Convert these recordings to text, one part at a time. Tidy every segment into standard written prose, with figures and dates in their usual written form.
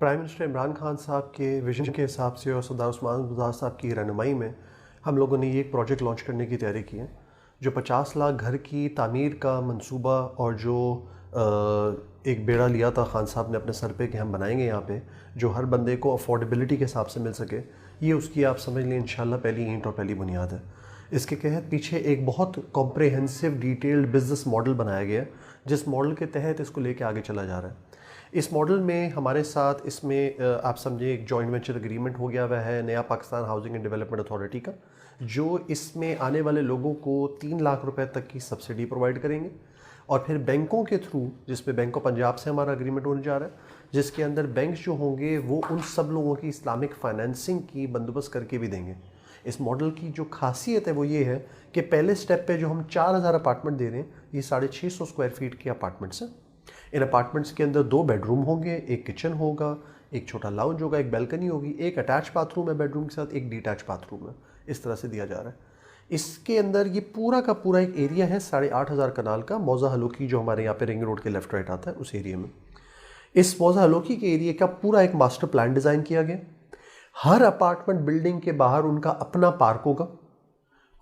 Prime minister Imran Khan साहब के vision के हिसाब से और सरदार उस्मान बुज़दार साहब की रहनुमाई में हम लोगों ने ये एक प्रोजेक्ट लॉन्च करने की तैयारी की है जो 50 लाख घर की तामीर का मंसूबा और जो एक बेड़ा लिया था खान साहब ने अपने सर पे कि हम बनाएंगे यहाँ पे जो हर बंदे को अफोर्डेबिलिटी के हिसाब से मिल सके। ये उसकी आप समझ लें इंशाल्लाह पहली ईंट और पहली बुनियाद है। इसके तहत पीछे एक बहुत कॉम्प्रहेंसिव डिटेल्ड बिजनेस मॉडल बनाया गया जिस मॉडल के तहत इसको लेके आगे चला जा रहा है। इस मॉडल में हमारे साथ इसमें आप समझे एक जॉइंट वेंचर एग्रीमेंट हो गया हुआ है नया Pakistan housing and development authority का, जो इसमें आने वाले लोगों को 3 लाख रुपए तक की सब्सिडी प्रोवाइड करेंगे। और फिर बैंकों के थ्रू, जिसमें बैंक ऑफ पंजाब से हमारा एग्रीमेंट होने जा रहा है, जिसके अंदर बैंक जो होंगे वो उन सब लोगों की इस्लामिक फाइनेंसिंग की बंदोबस्त करके भी देंगे। इस मॉडल की जो खासियत है वो ये है कि पहले स्टेप पे जो हम 4000 अपार्टमेंट दे रहे हैं ये 650 स्क्वायर फीट के अपार्टमेंट्स हैं। इन अपार्टमेंट्स के अंदर 2 बेडरूम होंगे, एक किचन होगा, एक छोटा लाउंज होगा, एक बैल्कनी होगी, एक अटैच बाथरूम है बेडरूम के साथ, एक डिटैच बाथरूम है। इस तरह से दिया जा रहा है। इसके अंदर ये पूरा का पूरा एक एरिया है 8500 कनाल का, मौजा हलोकी जो हमारे यहाँ पे रिंग रोड के लेफ्ट राइट आता है उस एरिया में। इस मौजा हलोकी के एरिया का पूरा एक मास्टर प्लान डिज़ाइन किया गया। हर अपार्टमेंट बिल्डिंग के बाहर उनका अपना पार्क होगा,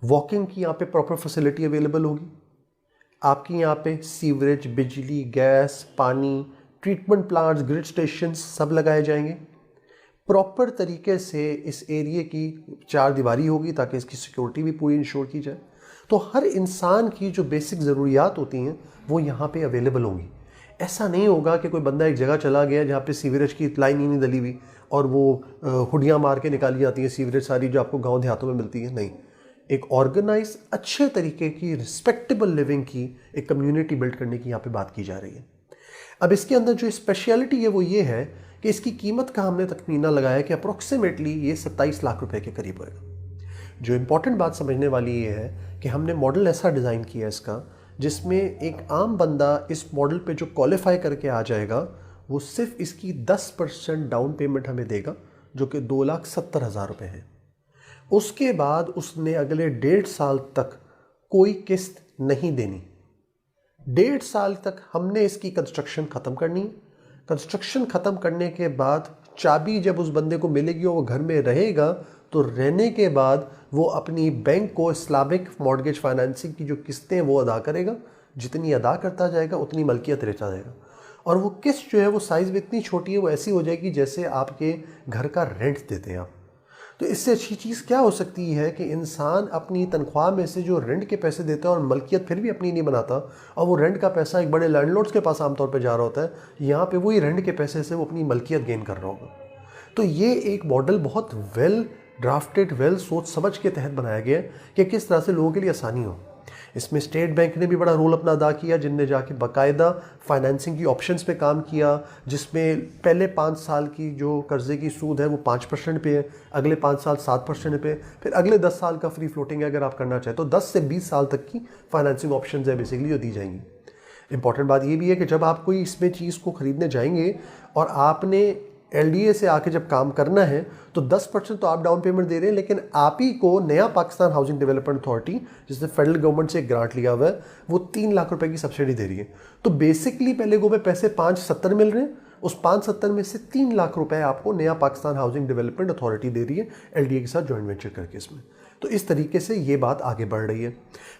वॉकिंग की यहाँ पे प्रॉपर फैसिलिटी अवेलेबल होगी। आपकी यहाँ पे सीवरेज, बिजली, गैस, पानी, ट्रीटमेंट प्लांट्स, ग्रिड स्टेशन सब लगाए जाएंगे। प्रॉपर तरीके से इस एरिया की 4 दीवारी होगी ताकि इसकी सिक्योरिटी भी पूरी इंश्योर की जाए। तो हर इंसान की जो बेसिक ज़रूरियात होती हैं वो यहाँ पे अवेलेबल होंगी। ऐसा नहीं होगा कि कोई बंदा एक जगह चला गया जहाँ पे सीवरेज की लाइन ही नहीं डली हुई और वो हुडियाँ मार के निकाली जाती है सीवरेज सारी जो आपको गाँव देहातों में मिलती है। नहीं, एक ऑर्गेनाइज अच्छे तरीके की रिस्पेक्टेबल लिविंग की एक कम्युनिटी बिल्ड करने की यहाँ पे बात की जा रही है। अब इसके अंदर जो स्पेशलिटी है वो ये है कि इसकी कीमत का हमने तखमीना लगाया कि अप्रॉक्सीमेटली ये 27 लाख रुपए के करीब होगा। जो इम्पॉर्टेंट बात समझने वाली ये है कि हमने मॉडल ऐसा डिज़ाइन किया इसका जिसमें एक आम बंदा इस मॉडल पे जो क्वालिफाई करके आ जाएगा वो सिर्फ इसकी 10% डाउन पेमेंट हमें देगा जो कि 2,70,000 रुपये है। उसके बाद उसने अगले 1.5 साल तक कोई किस्त नहीं देनी। 1.5 साल तक हमने इसकी कंस्ट्रक्शन ख़त्म करनी है। कंस्ट्रक्शन ख़त्म करने के बाद चाबी जब उस बंदे को मिलेगी और वो घर में रहेगा तो रहने के बाद वो अपनी बैंक को इस्लामिक मॉर्गेज फाइनेंसिंग की जो किस्तें वो अदा करेगा। जितनी अदा करता जाएगा उतनी मलकियत रहता जाएगा। और वो किस्त जो है वो साइज़ में इतनी छोटी है वो ऐसी हो जाएगी जैसे आपके घर का रेंट देते हैं आप। तो इससे अच्छी चीज़ क्या हो सकती है कि इंसान अपनी तनख्वाह में से जो रेंट के पैसे देता है और मलकियत फिर भी अपनी नहीं बनाता और वो रेंट का पैसा एक बड़े लैंडलॉर्ड्स के पास आमतौर पे जा रहा होता है, यहाँ पे वही रेंट के पैसे से वो अपनी मलकियत गेन कर रहा होगा। तो ये एक मॉडल बहुत वेल ड्राफ्टेड, वेल सोच समझ के तहत बनाया गया है कि किस तरह से लोगों के लिए आसानी हो। इसमें स्टेट बैंक ने भी बड़ा रोल अपना अदा किया जिनने जाके बाकायदा फाइनेंसिंग की ऑप्शंस पे काम किया, जिसमें पहले 5 साल की जो कर्जे की सूद है वो 5% पे है, अगले 5 साल 7% पे, फिर अगले 10 साल का फ्री फ्लोटिंग है अगर आप करना चाहें तो 10 से 20 साल तक की फाइनेंसिंग ऑप्शंस है बेसिकली जो दी जाएंगी। इंपॉर्टेंट बात ये भी है कि जब आप कोई इसमें चीज़ को ख़रीदने जाएंगे और आपने LDA से आके जब काम करना है तो 10% तो आप डाउन पेमेंट दे रहे हैं, लेकिन आप ही को नया पाकिस्तान हाउसिंग डेवलपमेंट अथॉरिटी जिसने फेडरल गवर्नमेंट से एक ग्रांट लिया हुआ है वो 3 लाख रुपए की सब्सिडी दे रही है। तो बेसिकली पहले गो में पैसे 570 मिल रहे हैं, उस 570 में से 3 लाख रुपए आपको नया पाकिस्तान हाउसिंग डेवलपमेंट अथॉरिटी दे रही है LDA के साथ जॉइंट वेंचर करके इसमें। तो इस तरीके से ये बात आगे बढ़ रही है।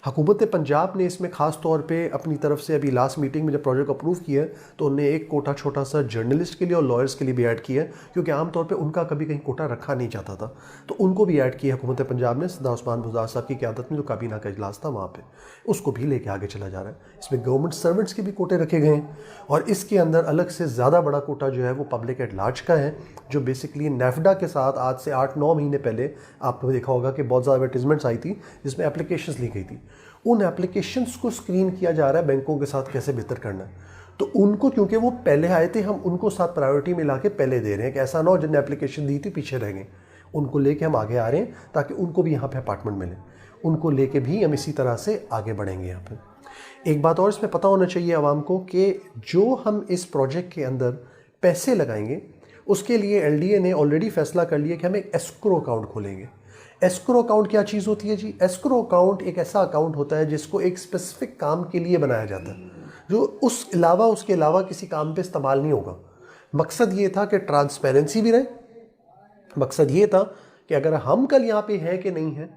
हुकूमत पंजाब ने इसमें ख़ास तौर पे अपनी तरफ से अभी लास्ट मीटिंग में जब प्रोजेक्ट अप्रूव किया है तो उन्होंने एक कोटा छोटा सा जर्नलिस्ट के लिए और लॉयर्स के लिए भी ऐड किया है, क्योंकि आमतौर पे उनका कभी कहीं कोटा रखा नहीं जाता था, तो उनको भी ऐड किया हुकूमत पंजाब ने। सरदार उस्मान बुज़दार साहब की क़यादत में जो काबीना का इजलास था वहाँ पर उसको भी लेके आगे चला जा रहा है। इसमें गवर्नमेंट सर्वेंट्स के भी कोटे रखे गए हैं और इसके अंदर अलग से ज़्यादा बड़ा कोटा जो है वो पब्लिक एट लार्ज का है, जो बेसिकली नेफडा के साथ आज से 8-9 महीने पहले आपने देखा होगा कि बहुत ज़्यादा एडवर्टीजमेंट्स आई थी जिसमें एप्लीकेशंस ली गई थी। उन एप्लीकेशंस को स्क्रीन किया जा रहा है बैंकों के साथ कैसे बेहतर करना है। तो उनको, क्योंकि वो पहले आए थे, हम उनको साथ प्रायोरिटी में लाके पहले दे रहे हैं कि ऐसा ना हो जिनने एप्लीकेशन दी थी पीछे रह गए। उनको लेके हम आगे आ रहे हैं ताकि उनको भी यहाँ पे अपार्टमेंट मिले। उनको लेके भी हम इसी तरह से आगे बढ़ेंगे। यहाँ पे एक बात और इसमें पता होना चाहिए आवाम को कि जो हम इस प्रोजेक्ट के अंदर पैसे लगाएंगे उसके लिए LDA ने ऑलरेडी फैसला कर लिया कि हम एक एस्क्रो अकाउंट खोलेंगे। एस्क्रो अकाउंट क्या चीज़ होती है जी? एस्क्रो अकाउंट एक ऐसा अकाउंट होता है जिसको एक स्पेसिफिक काम के लिए बनाया जाता है, जो उसके अलावा किसी काम पे इस्तेमाल नहीं होगा। मकसद ये था कि ट्रांसपेरेंसी भी रहे, मकसद ये था कि अगर हम कल यहाँ पे हैं कि नहीं हैं,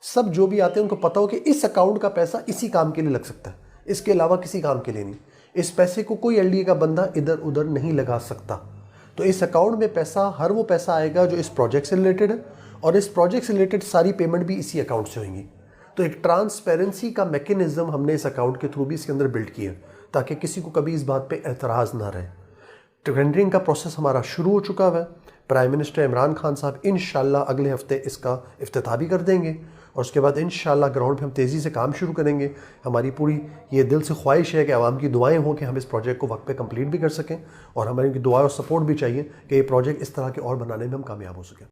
सब जो भी आते हैं उनको पता हो कि इस अकाउंट का पैसा इसी काम के लिए लग सकता है, इसके अलावा किसी काम के लिए नहीं। इस पैसे को कोई एलडीए का बंदा इधर उधर नहीं लगा सकता। तो इस अकाउंट में पैसा, हर वो पैसा आएगा जो इस प्रोजेक्ट से रिलेटेड है, और इस प्रोजेक्ट से रिलेटेड सारी पेमेंट भी इसी अकाउंट से होंगी। तो एक ट्रांसपेरेंसी का मैकेनिज्म हमने इस अकाउंट के थ्रू भी इसके अंदर बिल्ड किया, ताकि किसी को कभी इस बात पे एतराज़ ना रहे। टेंडरिंग का प्रोसेस हमारा शुरू हो चुका है। प्राइम मिनिस्टर इमरान खान साहब इंशाल्लाह अगले हफ्ते इसका इफ्तिताह भी कर देंगे, और उसके बाद इंशाल्लाह ग्राउंड पे हम तेज़ी से काम शुरू करेंगे। हमारी पूरी ये दिल से ख्वाहिश है कि आवाम की दुआएं हों कि हम इस प्रोजेक्ट को वक्त पे कंप्लीट भी कर सकें, और हमारी दुआ और सपोर्ट भी चाहिए कि ये प्रोजेक्ट इस तरह के और बनाने में हम कामयाब हो सकें।